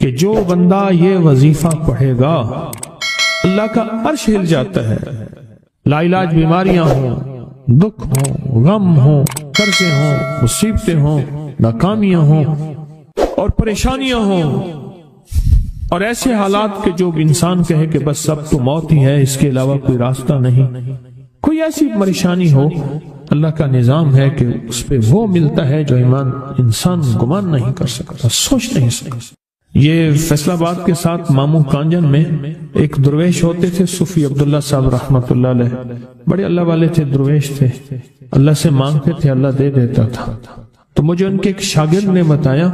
کہ جو بندہ یہ وظیفہ پڑھے گا اللہ کا عرش ہل جاتا ہے. لا علاج بیماریاں ہوں، دکھ ہوں، غم ہوں، قرضے ہوں، مصیبتیں ہوں، ناکامیاں ہوں اور پریشانیاں ہوں اور ایسے حالات کہ جو انسان کہے کہ بس سب تو موت ہی ہے، اس کے علاوہ کوئی راستہ نہیں. کوئی ایسی پریشانی ہو، اللہ کا نظام ہے کہ اس پہ وہ ملتا ہے جو انسان گمان نہیں کر سکتا، سوچ نہیں سکتا. یہ فیصل آباد کے ساتھ ماموں کانجن میں ایک درویش ہوتے تھے، صوفی عبداللہ صاحب رحمت اللہ علیہ. بڑے اللہ والے تھے، درویش تھے، اللہ سے مانگتے تھے، اللہ دے دیتا تھا. تو مجھے ان کے ایک شاگرد نے بتایا،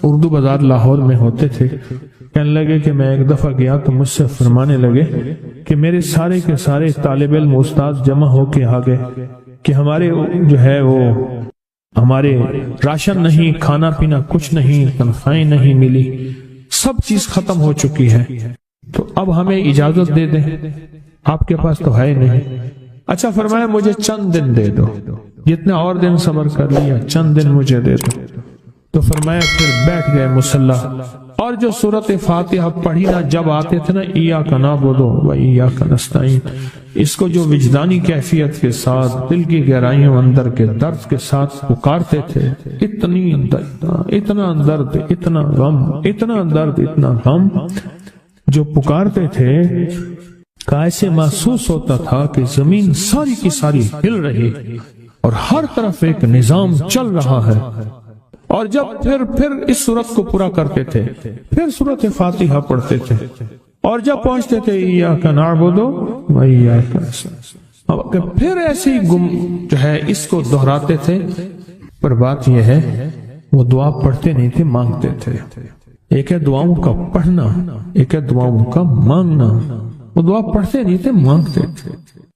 اردو بازار لاہور میں ہوتے تھے، کہنے لگے کہ میں ایک دفعہ گیا تو مجھ سے فرمانے لگے کہ میرے سارے کے سارے طالب علم استاد جمع ہو کے آ گئے کہ ہمارے جو ہے وہ ہمارے راشن نہیں، کھانا پینا کچھ نہیں، تنخواہیں نہیں ملی، سب چیز ختم ہو چکی ہے، تو اب ہمیں اجازت دے دیں، آپ کے پاس تو ہے نہیں. اچھا فرمایا مجھے چند دن دے دو، جتنے اور دن صبر کر لیا، چند دن مجھے دے دو. تو فرمایا پھر بیٹھ گئے مصلی اور جو سورۃ فاتحہ پڑھی نا جب آتے تھے نا، ایاک نعبد و ایاک نستعین، اس کو جو وجدانی کیفیت کے ساتھ دل کی گہرائیوں اندر کے درد کے ساتھ پکارتے تھے، اتنا درد، اتنا غم، اتنا درد، اتنا غم جو پکارتے تھے، کیسے محسوس ہوتا تھا کہ زمین ساری کی ساری ہل رہی اور ہر طرف ایک نظام چل رہا ہے. اور جب پھر اس صورت کو پورا کرتے تھے، پھر سورۃ فاتحہ پڑھتے تھے، اور جب پہنچتے تھے ایاک نعبد و ایاک نستعین، پھر ایسے ہی جو ہے اس کو دہراتے تھے. پر بات یہ ہے وہ دعا پڑھتے نہیں تھے، مانگتے تھے. ایک ہے دعاؤں کا پڑھنا، ایک ہے دعاؤں کا مانگنا. وہ دعا پڑھتے نہیں تھے، مانگتے تھے.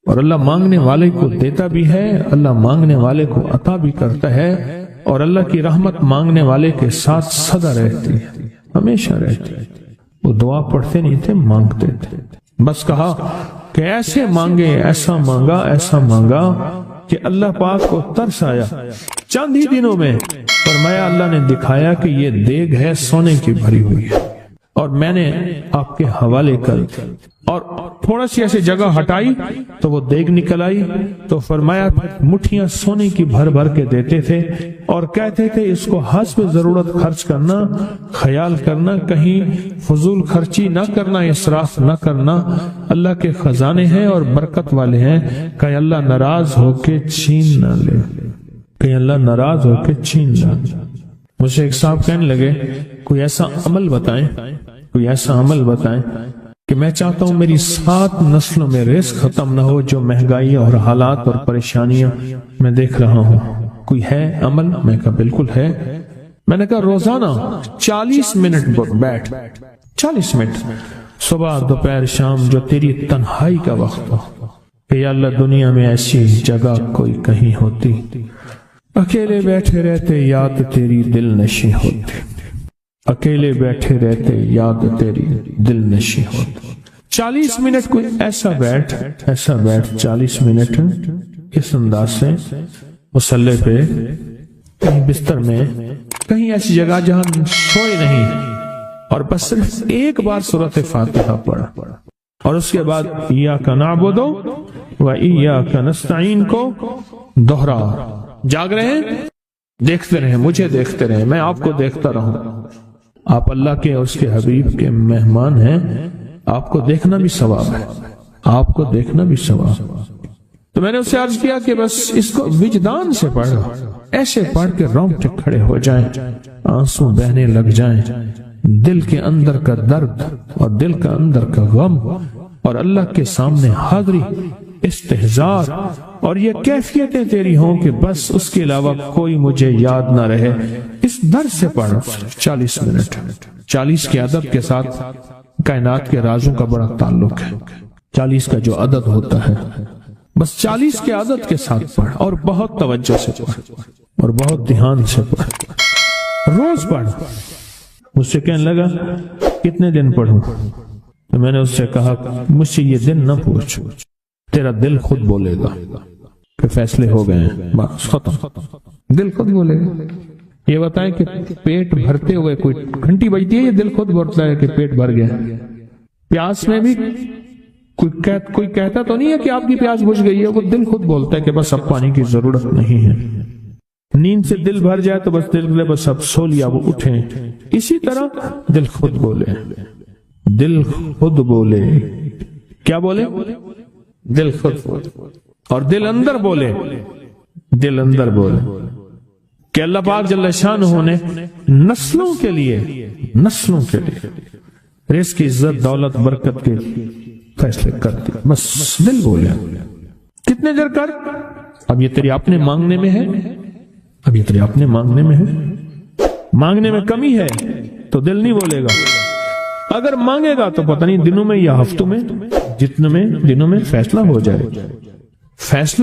اور اللہ مانگنے والے کو دیتا بھی ہے، اللہ مانگنے والے کو عطا بھی کرتا ہے، اور اللہ کی رحمت مانگنے والے کے ساتھ سدا رہتی ہے، ہمیشہ رہتی ہے. وہ دعا پڑھتے نہیں تھے، مانگتے تھے. بس کہا کہ ایسے مانگے، ایسا مانگا، ایسا مانگا کہ اللہ پاک کو ترس آیا. چند ہی دنوں میں فرمایا اللہ نے دکھایا کہ یہ دیگ ہے سونے کی بھری ہوئی ہے، اور میں نے آپ کے حوالے کر اور تھوڑا سی ایسے جگہ ہٹائی تو وہ دیگ نکل آئی. تو فرمایا پھر مٹھیاں سونے کی بھر بھر کے دیتے تھے اور کہتے تھے اس کو حسب ضرورت خرچ کرنا، خیال کرنا، کہیں فضول خرچی نہ کرنا، اسراف نہ کرنا. اللہ کے خزانے ہیں اور برکت والے ہیں، کہ اللہ ناراض ہو کے چھین نہ لے، کہ اللہ ناراض ہو کے چھین نہ لے. مجھے ایک صاحب کہنے لگے کوئی ایسا عمل بتائیں، کوئی ایسا عمل بتائیں کہ میں چاہتا ہوں میری 7 نسلوں میں رزق ختم نہ ہو، جو مہنگائی اور حالات اور پریشانیاں میں دیکھ رہا ہوں. کوئی ہے عمل؟ میں کہا بالکل ہے. میں نے کہا روزانہ 40 منٹ بیٹھ، 40 منٹ صبح دوپہر شام، جو تیری تنہائی کا وقت ہو، کہ یا اللہ دنیا میں ایسی جگہ کوئی کہیں ہوتی، اکیلے بیٹھے رہتے یاد تیری دل نشیں ہوتی، اکیلے بیٹھے رہتے یاد تیری دل نشیں ہوتی. 40 منٹ کوئی ایسا بیٹھ 40 منٹ اس انداز سے مصلی پہ، کہیں بستر میں، کہیں ایسی جگہ جہاں سوئے نہیں، اور بس صرف ایک بار سورۃ فاتحہ پڑھا، اور اس کے بعد ایاک نعبد و ایاک نستعین کو دوہرا. جاگ رہے ہیں، دیکھتے رہیں، مجھے دیکھتے رہیں، میں آپ کو دیکھتا رہوں. آپ اللہ کے اور اس کے حبیب کے مہمان ہیں، آپ کو دیکھنا بھی ثواب ہے، آپ کو دیکھنا بھی ثواب. تو میں نے اسے عرض کیا کہ بس اس کو وجدان سے پڑھو، ایسے پڑھ کے رونگٹے کھڑے ہو جائیں، آنسو بہنے لگ جائیں، دل کے اندر کا درد اور دل کا اندر کا غم اور اللہ کے سامنے حاضری، استحضار، اور یہ کیفیتیں تیری ہوں کہ بس اس کے علاوہ کوئی مجھے یاد نہ رہے. اس درد سے پڑھ 40 منٹ. 40 کے عدد کے ساتھ کائنات کے رازوں کا بڑا تعلق ہے. 40 کا جو عدد ہوتا ہے، بس 40 کے عدد کے ساتھ پڑھ، اور بہت توجہ سے پڑھ اور بہت دھیان سے پڑھ، روز پڑھ. مجھ سے کہنے لگا کتنے دن پڑھوں؟ تو میں نے اس سے کہا مجھ سے یہ دن نہ پوچھ، تیرا دل خود بولے گا کہ فیصلے ہو گئے ہیں، بس ختم. دل خود بولے گا. یہ بتائیں کہ پیٹ بھرتے ہوئے کوئی گھنٹی بجتی ہے یا دل خود بولتا ہے کہ پیٹ بھر گیا؟ پیاس میں بھی کوئی کہتا تو نہیں ہے کہ آپ کی پیاس بجھ گئی ہے، وہ دل خود بولتا ہے کہ بس اب پانی کی ضرورت نہیں ہے۔ نیند سے دل بھر جائے تو بس دل بس اب سو لیا، وہ اٹھیں۔ اسی طرح دل خود بولے، دل خود بولے، کیا بولے؟ دل خود بولے، اور دل اندر بولے، دل اندر بولے کہ اللہ پاک جل شانہ نے نسلوں کے لیے رزق کی عزت، دولت، برکت کے فیصلے کر دی، بس دل بولے۔ کتنے دیر کر؟ اب یہ تیری اپنے مانگنے میں ہے، اب یہ تیرے اپنے مانگنے میں ہے۔ مانگنے میں کمی ہے تو دل نہیں بولے گا، اگر مانگے گا تو پتہ نہیں دنوں میں یا ہفتوں میں، جتنے میں دنوں میں فیصلہ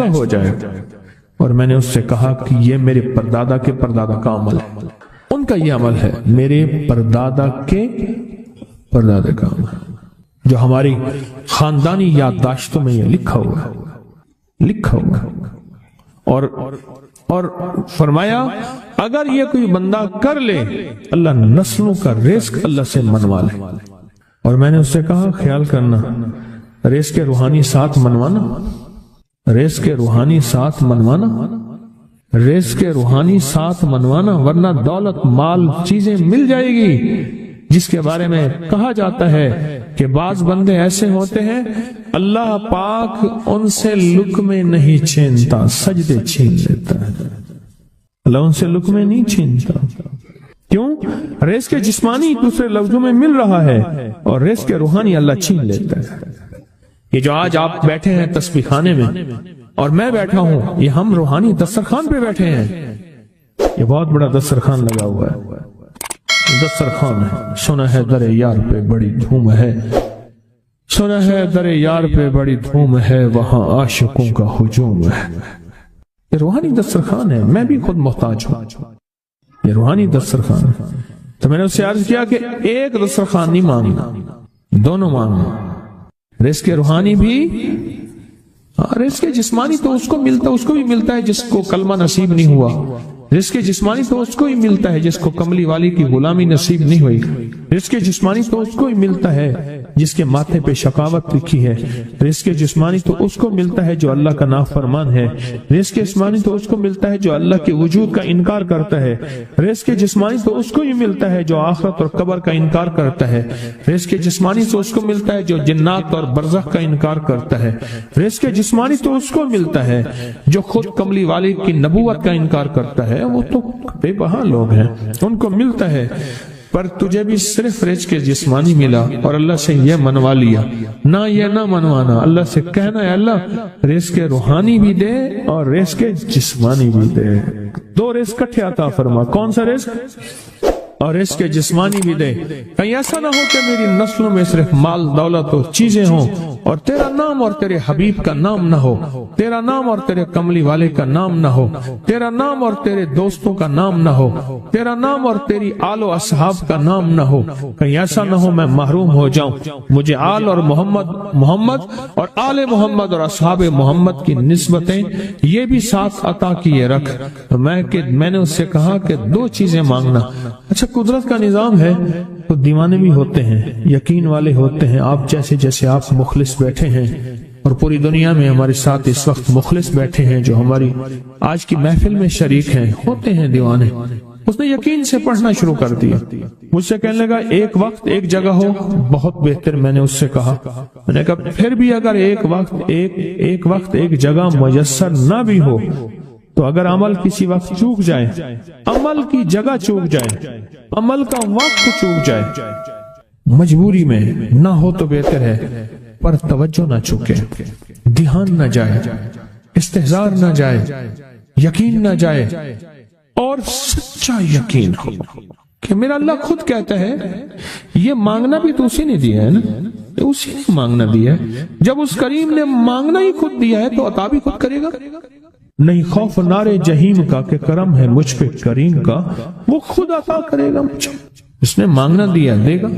ہو جائے۔ اور میں نے اس سے کہا کہ یہ میرے پردادا کے پردادا کا عمل ہے، ان کا یہ عمل ہے، میرے پردادا کے پردادا کا عمل، جو ہماری خاندانی یادداشتوں میں یہ لکھا ہوا ہے۔ اور فرمایا اگر یہ کوئی بندہ کر لے، اللہ نسلوں کا رزق اللہ سے منوا لے۔ اور میں نے اس سے کہا خیال کرنا، رزق کے روحانی ساتھ منوانا، رزق کے روحانی ساتھ منوانا، رزق کے روحانی ساتھ منوانا، ورنہ دولت، مال، چیزیں مل جائے گی جس کے بارے میں کہا جاتا ہے کہ بعض بندے ایسے ہوتے ہیں اللہ پاک ان سے لقمے نہیں چھینتا، سجدے چھین لیتا ہے۔ اللہ ان سے لقمے نہیں چھینتا، کیوں؟ رزق جسمانی دوسرے لفظوں میں مل رہا ہے، اور رزق روحانی اللہ چھین لیتا ہے۔ یہ جو آج آپ بیٹھے ہیں تسبیح خانے میں اور میں بیٹھا ہوں، یہ ہم روحانی دسترخوان پہ بیٹھے ہیں۔ یہ بہت بڑا دسترخوان لگا ہوا ہے، دسترخوان ہے۔ سنا ہے در یار پہ بڑی دھوم ہے، سنا ہے در یار پہ بڑی دھوم ہے، وہاں عاشقوں کا ہجوم ہے۔ یہ روحانی دسترخوان ہے، میں بھی خود محتاج ہوں، یہ روحانی دسترخوان ہے۔ تو میں نے اس سے عرض کیا کہ ایک دسترخوان نہیں مانگنا، دونوں مانگنا، رزق روحانی بھی، رزق جسمانی تو اس کو بھی ملتا ہے جس کو کلمہ نصیب نہیں ہوا، رزق جسمانی تو اس کو ہی ملتا ہے جس کو کملی والی کی غلامی نصیب نہیں ہوئی، رزق جسمانی تو اس کو ہی ملتا ہے جس کے ماتھے پہ شقاوت لکھی ہے، رزق جسمانی تو اس کو ملتا ہے جو اللہ کا نافرمان ہے، رزق جسمانی تو اس کو ملتا ہے جو اللہ کے وجود کا انکار کرتا ہے، رزق جسمانی تو اس کو ہی ملتا ہے جو آخرت اور قبر کا انکار کرتا ہے، رزق جسمانی تو اس کو ملتا ہے جو جنات اور برزخ کا انکار کرتا ہے، رزق جسمانی تو اس کو ملتا ہے جو خود کملی والی کی نبوت کا انکار کرتا ہے، وہ تو بے بہا لوگ ہیں، ان کو ملتا ہے۔ پر تجھے بھی صرف رزق جسمانی ملا اور اللہ سے یہ منوا لیا، نہ یہ نہ منوانا، اللہ سے کہنا ہے اللہ رزق روحانی بھی دے اور رزق جسمانی بھی دے، دو رزق کٹھے عطا فرما۔ کون سا رزق؟ اور رزق جسمانی بھی دے۔ کہیں ایسا نہ ہو کہ میری نسلوں میں صرف مال، دولت و چیزیں ہوں اور تیرا نام اور تیرے حبیب کا نام نہ ہو، تیرا نام اور تیرے کملی والے کا نام نہ ہو، تیرا نام اور تیرے دوستوں کا نام نہ ہو، تیرا نام اور تیری آل و اصحاب کا نام نہ ہو۔ کہیں ایسا نہ ہو میں محروم ہو جاؤں، مجھے آل اور محمد اور آل محمد اور اصحاب محمد کی نسبتیں یہ بھی ساتھ عطا کیے رکھ۔ میں نے اس سے کہا کہ دو چیزیں مانگنا۔ اچھا قدرت کا نظام ہے تو دیوانے بھی ہوتے ہیں، یقین والے ہوتے ہیں، آپ جیسے آپ مخلص بیٹھے ہیں، اور پوری دنیا میں ہمارے ساتھ اس وقت مخلص بیٹھے ہیں جو ہماری آج کی محفل میں شریک ہیں، ہوتے ہیں دیوانے۔ اس نے یقین سے پڑھنا شروع کر دیا، مجھ سے کہنے لگا ایک وقت ایک جگہ ہو بہت بہتر۔ میں نے اس سے کہا، میں نے کہا پھر بھی اگر ایک وقت ایک جگہ میسر نہ بھی ہو تو اگر عمل کسی وقت چوک جائے، عمل کی جگہ چوک جائے، عمل کا وقت چوک جائے، مجبوری میں نہ ہو تو بہتر ہے، پر توجہ نہ چوکے، دھیان نہ جائے، استحضار نہ جائے، یقین نہ جائے، اور سچا یقین ہو کہ میرا اللہ خود کہتا ہے یہ مانگنا بھی تو اسی نے دیا ہے نا، اسی نے مانگنا دیا ہے۔ جب اس کریم نے مانگنا ہی خود دیا ہے تو عطا بھی خود کرے گا۔ نہیں خوف نارے جہیم کا کہ کرم ہے مجھ پہ کریم کا، وہ خود عطا کرے گا مجھے، اس نے مانگنا دیا دے گا۔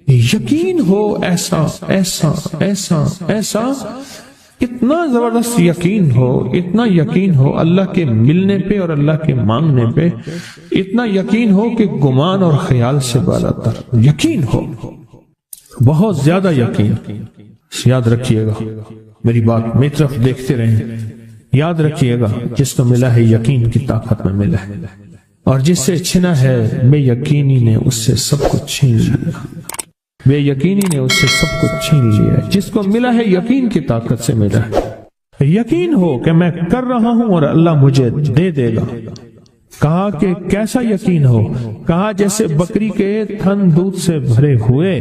یقین ہو ایسا ایسا ایسا ایسا اتنا زبردست یقین ہو، اتنا یقین ہو اللہ کے ملنے پہ اور اللہ کے مانگنے پہ، اتنا یقین ہو کہ گمان اور خیال سے بالا تر یقین ہو، بہت زیادہ یقین۔ یاد رکھیے گا میری بات، میری طرف دیکھتے رہیں، یاد رکھیے گا جس کو ملا ہے یقین کی طاقت میں ملا ہے، اور جس سے چھنا ہے بے یقینی نے اس سے سب کچھ چھین لیا، بے یقینی نے اس سے سب کچھ چھین لیا۔ جس کو ملا ہے یقین کی طاقت سے ملا ہے، یقین ہو کہ میں کر رہا ہوں اور اللہ مجھے دے دے گا۔ کہا کہ کیسا یقین ہو؟ کہا جیسے بکری کے تھن دودھ سے بھرے ہوئے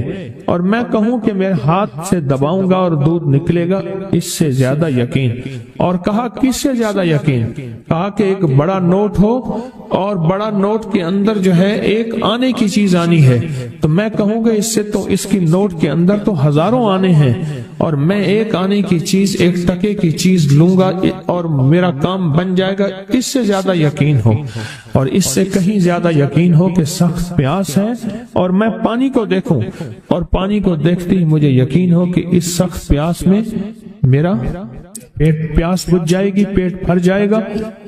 اور میں کہوں کہ میرے ہاتھ سے دباؤں گا اور دودھ نکلے گا، اس سے زیادہ یقین۔ اور کہا کس سے زیادہ یقین؟ کہا کہ ایک بڑا نوٹ ہو اور بڑا نوٹ کے اندر جو ہے ایک آنے کی چیز آنی ہے، تو میں کہوں گا اس سے تو اس کی نوٹ کے اندر تو ہزاروں آنے ہیں، اور میں ایک آنے کی چیز، ایک ٹکے کی چیز لوں گا اور میرا کام بن جائے گا۔ اس سے زیادہ یقین ہو، اور اس سے کہیں زیادہ یقین ہو کہ سخت پیاس ہے اور میں پانی کو دیکھوں، اور پانی کو دیکھتے ہی مجھے یقین ہو کہ اس سخت پیاس میں میرا پیاس بجھ جائے گی، پیٹ بھر جائے گا۔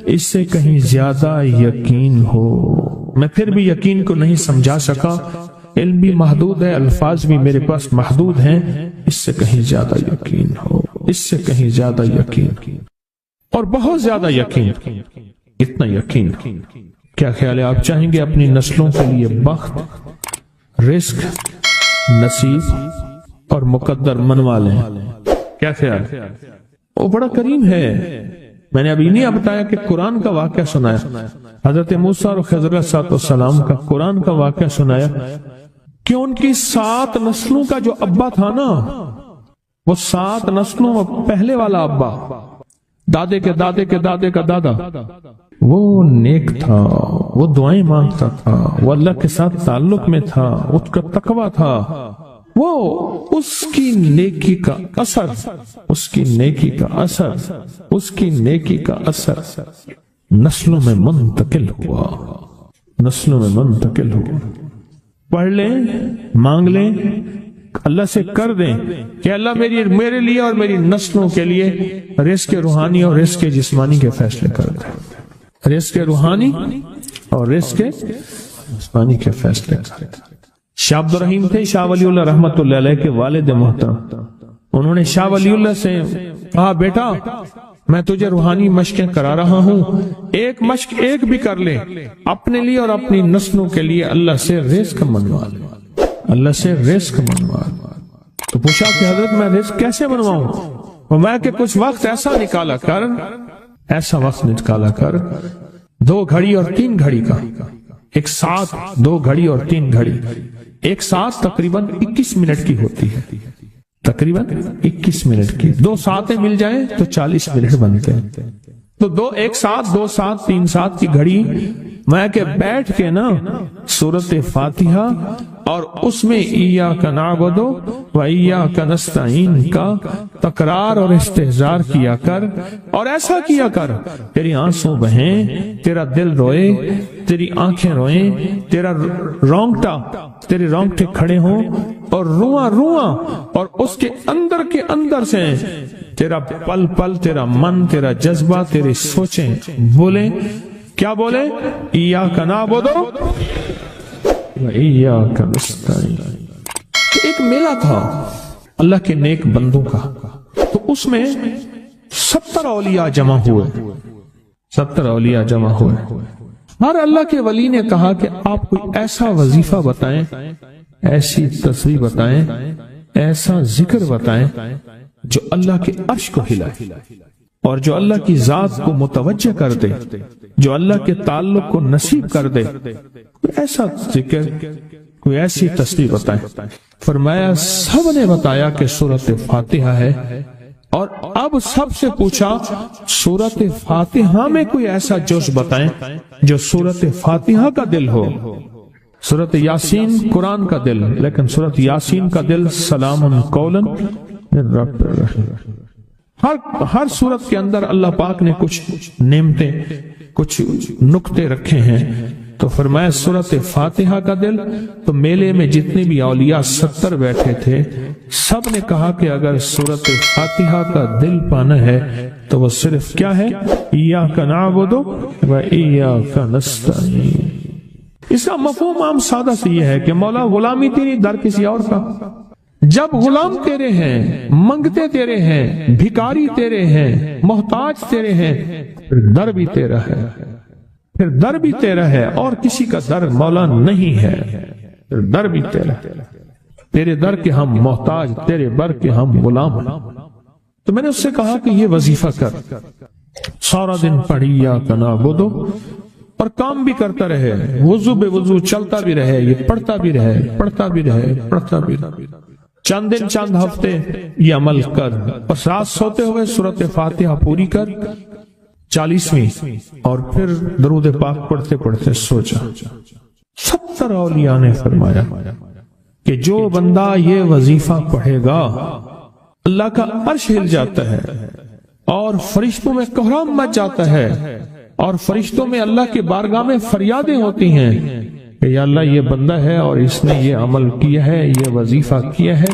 اس سے کہیں زیادہ یقین ہو۔ میں پھر بھی یقین کو نہیں سمجھا سکا، علم بھی محدود ہے، الفاظ بھی میرے پاس محدود ہیں۔ اس سے کہیں زیادہ یقین ہو، اس سے کہیں زیادہ یقین، اور بہت زیادہ یقین۔ اتنا یقین، کیا خیال ہے آپ چاہیں گے اپنی نسلوں کے لیے بخت، رزق، نصیب اور مقدر منوا لیں؟ کیا خیال؟ وہ بڑا کریم ہے۔ میں نے ابھی نہیں بتایا کہ قرآن کا واقعہ سنایا، حضرت موسیٰ اور خضر علیہ السلام کا قرآن کا واقعہ سنایا کہ ان کی 7 نسلوں کا جو ابا تھا نا، وہ 7 نسلوں پہلے والا ابا، دادے کے دادے کے دادے کا دادا، وہ نیک تھا، وہ دعائیں مانگتا تھا، وہ اللہ کے ساتھ تعلق میں تھا، اس کا تقوی تھا، وہ اس کی نیکی کا اثر، اس کی نیکی کا اثر، اس کی نیکی کا اثر نسلوں میں منتقل ہوا، نسلوں میں منتقل ہوا۔ پڑھ لیں، مانگ لیں، اللہ سے کر دیں کہ اللہ میرے لیے اور میری نسلوں کے لیے رزق روحانی اور رزق جسمانی کے فیصلے کر دیں، رزق روحانی اور رزق جسمانی کے فیصلے کر دیں۔ شاہ عبد الرحیم تھے شاہ ولی اللہ رحمت اللہ علیہ کے والد محترم، انہوں نے شاہ ولی اللہ سے کہا بیٹا میں تجھے روحانی مشقیں کرا رہا ہوں، ایک مشق ایک بھی کر لے، اپنے لیے اور اپنی نسلوں کے لیے اللہ سے رزق منوا لے، اللہ سے رزق منوا لے۔ تو پوچھا کہ حضرت میں رزق کیسے منواؤں؟ فرمایا کہ کچھ وقت ایسا نکالا کر، ایسا وقت نکالا کر 2 گھڑی اور 3 گھڑی کا، ایک ساتھ 2 گھڑی اور 3 گھڑی، ایک ساتھ تقریباً 21 منٹ کی ہوتی ہے، تقریباً 21 منٹ کی، 2 ساتیں مل جائیں تو 40 منٹ بنتے ہیں، تو ایک ساتھ 2 ساتھ 3 ساتھ کی گھڑی میں کہ بیٹھ کے نا سورۃ فاتحہ اور اس میں ایاک نعبد و ایاک نستعین کا تکرار اور استحضار کیا کر، اور ایسا کیا کر تیری آنسوں بہیں، تیرا دل روئے، تیری آنکھیں روئیں، تیرے رونگٹے کھڑے ہوں اور رواں رواں، اور اس کے اندر سے تیرا پل پل، تیرا من، تیرا جذبہ، تیری سوچیں بولیں، کیا بولے؟ ایاک نعبد و ایاک نستعین۔ ایک میلہ تھا اللہ کے نیک بندوں کا، تو اس میں 70 اولیاء جمع ہوئے، 70 اولیاء جمع ہوئے۔ ہر اللہ کے ولی نے کہا کہ آپ کوئی ایسا وظیفہ بتائیں، ایسی تصویر بتائیں، ایسا ذکر بتائیں جو اللہ کے عرش کو ہلائے اور جو اللہ کی ذات کو متوجہ کر دے، جو اللہ کے تعلق کو نصیب کر دے، کوئی ایسا ذکر، کوئی ایسی تصویر بتائیں۔ فرمایا سب نے بتایا کہ سورۃ فاتحہ ہے، اور اب سب سے پوچھا سورۃ فاتحہ میں کوئی ایسا جز بتائیں جو سورۃ فاتحہ کا دل ہو۔ سورۃ یاسین قرآن کا دل، لیکن سورۃ یاسین کا دل سلام قولا من رب الرحیم۔ ہر سورت کے اندر اللہ پاک نے کچھ نعمتیں، کچھ نقطے رکھے ہیں تو فرمایا سورت فاتحہ کا دل. تو میلے میں جتنے بھی اولیاء 70 بیٹھے تھے سب نے کہا کہ اگر سورت فاتحہ کا دل پانا ہے تو وہ صرف کیا ہے؟ ایاک نعبد و ایاک نستعین. اس کا مفہوم عام سادہ سے یہ ہے کہ مولا غلامی تیری در کسی اور کا. جب غلام تیرے ہیں، منگتے تیرے ہیں، بھکاری تیرے ہیں، محتاج تیرے ہیں، پھر در بھی تیرا ہے، پھر در بھی تیرا ہے، اور کسی کا در مولا نہیں ہے، پھر در بھی تیرا ہے. تیرے در کے ہم محتاج، تیرے بر کے ہم غلام ہیں. تو میں نے اس سے کہا کہ یہ وظیفہ کر، سارا دن پڑھی ایاک نعبد، اور کام بھی کرتا رہے، وضو بے وضو چلتا بھی رہے، یہ پڑھتا بھی رہے، پڑھتا بھی رہے، پڑھتا بھی رہے. چند دن چند ہفتے یہ عمل کر، اور رات سوتے ہوئے سورت فاتحہ پوری کر 40ویں، اور پھر درود پاک پڑھتے پڑھتے سو جا. 70 اولیاء نے فرمایا کہ جو بندہ یہ وظیفہ پڑھے گا اللہ کا عرش ہل جاتا ہے، اور فرشتوں میں کوہرام مچ جاتا ہے، اور فرشتوں میں اللہ کے بارگاہ میں فریادیں ہوتی ہیں کہ یا اللہ یہ بندہ ہے اور اس نے یہ عمل کیا ہے، یہ وظیفہ کیا ہے،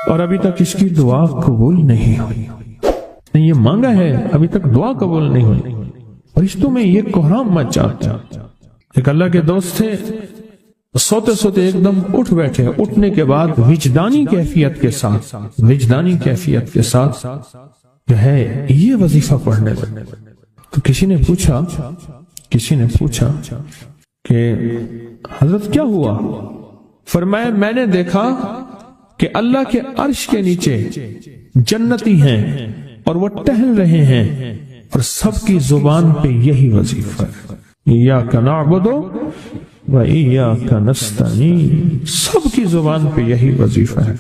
اور ابھی تک اس کی دعا قبول نہیں ہوئی، یہ مانگا ہے ابھی تک دعا قبول نہیں ہوئی. فرشتوں میں یہ کوہرام مچ جاتا ہے. ایک اللہ کے دوست تھے، سوتے سوتے ایک دم اٹھ بیٹھے. اٹھنے کے بعد وجدانی کیفیت کے ساتھ جو ہے یہ وظیفہ پڑھنے لگے. تو کسی نے پوچھا کہ حضرت کیا ہوا؟ فرمایا میں نے دیکھا کہ اللہ کے عرش کے نیچے جنتی ہیں اور وہ ٹہل رہے ہیں، اور سب کی زبان پہ یہی وظیفہ ہے، ایاک نعبد و ایاک نستعین. سب کی زبان پہ یہی وظیفہ ہے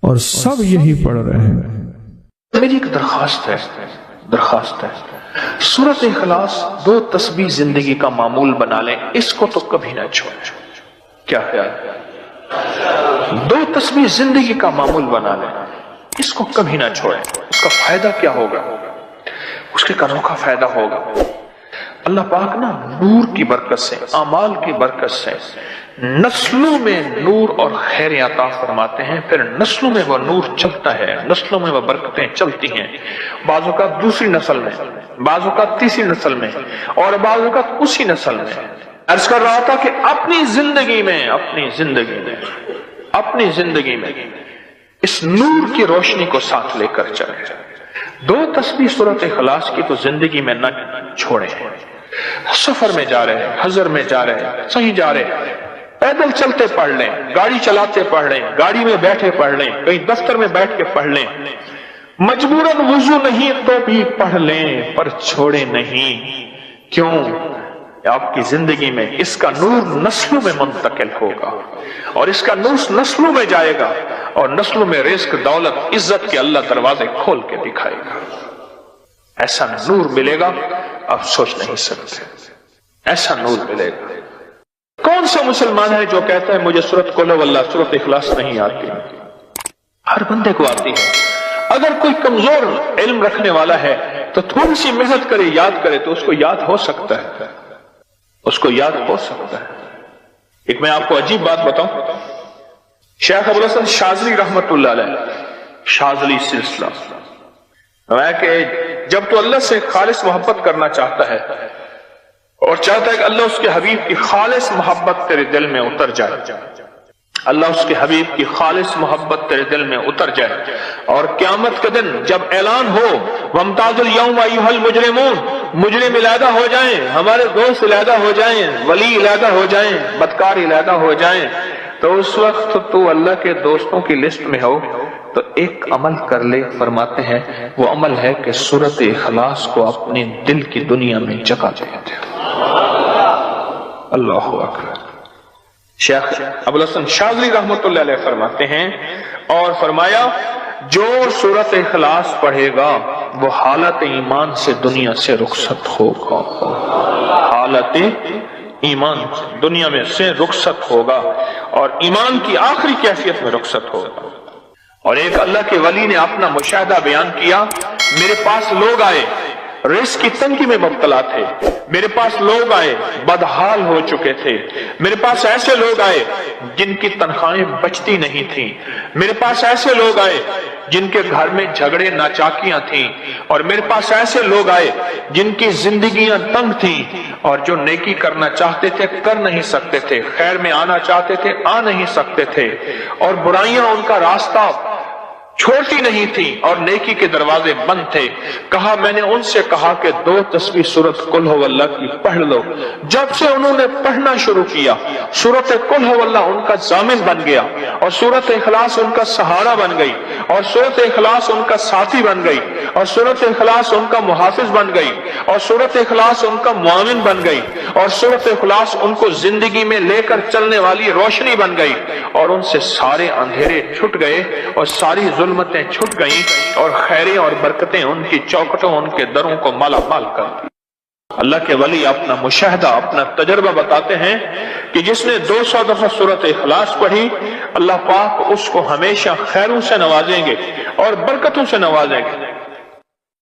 اور سب یہی پڑھ رہے ہیں. میری ایک درخواست ہے سورت اخلاص 2 تسبیح زندگی کا معمول بنا لیں، اس کو تو کبھی نہ چھوڑیں. کیا خیال ہے؟ 2 تسبیح زندگی کا معمول بنا لیں، اس کو کبھی نہ چھوڑیں. اس کا فائدہ کیا ہوگا؟ اس کے انوکھا فائدہ ہوگا. اللہ پاک نا نور کی برکت سے، اعمال کی برکت سے نسلوں میں نور اور خیر عطا فرماتے ہیں. پھر نسلوں میں وہ نور چلتا ہے، نسلوں میں وہ برکتیں چلتی ہیں. بعض اوقات دوسری نسل میں، بعض اوقات تیسری نسل میں، اور بعض اوقات اسی نسل میں. عرض کر رہا تھا کہ اپنی زندگی میں اس نور کی روشنی کو ساتھ لے کر چلے. 2 تسبیح سورت اخلاص کی تو زندگی میں نہ چھوڑیں. سفر میں جا رہے ہیں، حضر میں جا رہے ہیں، صحیح جا رہے ہیں، پیدل چلتے پڑھ لیں، گاڑی چلاتے پڑھ لیں، گاڑی میں بیٹھے پڑھ لیں، کہیں دفتر میں بیٹھ کے پڑھ لیں، مجبوراً وضو نہیں تو بھی پڑھ لیں، پر چھوڑے نہیں. کیوں؟ آپ کی زندگی میں اس کا نور نسلوں میں منتقل ہوگا، اور اس کا نور نسلوں میں جائے گا، اور نسلوں میں رزق، دولت، عزت کے اللہ دروازے کھول کے دکھائے گا. ایسا نور ملے گا آپ سوچ نہیں سکتے. ایسا نور ملے گا. کون سا مسلمان ہے جو کہتا ہے مجھے سورت قل ہو اللہ، سورت اخلاص نہیں آتی؟ ہر بندے کو آتی ہے. اگر کوئی کمزور علم رکھنے والا ہے تو تھوڑی سی محنت کرے، یاد کرے تو اس کو یاد ہو سکتا ہے، اس کو یاد ہو سکتا ہے. ایک میں آپ کو عجیب بات بتاؤں. شیخ ابوالحسن شاذلی رحمت اللہ علیہ، شاذلی سلسلہ، میں کہ جب تو اللہ سے خالص محبت کرنا چاہتا ہے اور چاہتا ہے کہ اللہ اس کے حبیب کی خالص محبت تیرے دل میں اتر جائے، اللہ اس کے حبیب کی خالص محبت تیرے دل میں اتر جائے، اور قیامت کے دن جب اعلان ہو وَامْتَازُوا الْيَوْمَ أَيُّهَا الْمُجْرِمُونَ، مجرم علیحدہ ہو جائیں، ہمارے دوست علیحدہ ہو جائیں، ولی علیحدہ ہو جائیں، بدکار علیحدہ ہو جائیں، تو اس وقت تو اللہ کے دوستوں کی لسٹ میں ہو تو ایک عمل کر لے. فرماتے ہیں وہ عمل ہے کہ سورت اخلاص کو اپنے دل کی دنیا میں جگہ دے دے. اللہ اکبر. شیخ ابوالحسن شاذلی رحمت اللہ علیہ فرماتے ہیں، اور فرمایا جو سورت اخلاص پڑھے گا وہ حالت ایمان سے دنیا سے رخصت ہوگا، حالت ایمان دنیا میں سے رخصت ہوگا، اور ایمان کی آخری کیفیت میں رخصت ہوگا. اور ایک اللہ کے ولی نے اپنا مشاہدہ بیان کیا. میرے پاس لوگ آئے، رزق کی تنگی میں مبتلا تھے، میرے پاس لوگ آئے بدحال ہو چکے تھے، میرے پاس ایسے لوگ آئے جن کی تنخواہیں بچتی نہیں تھیں، میرے پاس ایسے لوگ آئے جن کے گھر میں جھگڑے ناچاکیاں تھیں، اور میرے پاس ایسے لوگ آئے جن کی زندگیاں تنگ تھیں اور جو نیکی کرنا چاہتے تھے کر نہیں سکتے تھے، خیر میں آنا چاہتے تھے آ نہیں سکتے تھے، اور برائیاں ان کا راستہ چھوٹی نہیں تھی اور نیکی کے دروازے بند تھے۔ کہا میں نے ان سے کہا کہ 2 تسبیح سورت قل هو اللہ کی پڑھ لو۔ جب سے انہوں نے پڑھنا شروع کیا، سورت قل هو اللہ ان کا ضامن بن گیا، اور سورت اخلاص ان کا سہارا بن گئی، اور سورت اخلاص ان کا ساتھی بن گئی، اور سورت اخلاص ان کا محافظ بن گئی، اور سورت اخلاص ان کا معاون بن گئی، اور سورت اخلاص ان کو زندگی میں لے کر چلنے والی روشنی بن گئی، اور ان سے سارے اندھیرے چھٹ گئے اور ساری ظلمتیں چھٹ گئیں، اور خیریں اور برکتیں ان کی چوکٹوں ان کے دروں کو مالا مال کر دی۔ اللہ کے ولی اپنا مشاہدہ، اپنا تجربہ بتاتے ہیں کہ جس نے 200 دفعہ سورت اخلاص پڑھی، اللہ پاک اس کو ہمیشہ خیروں سے نوازیں گے اور برکتوں سے نوازیں گے۔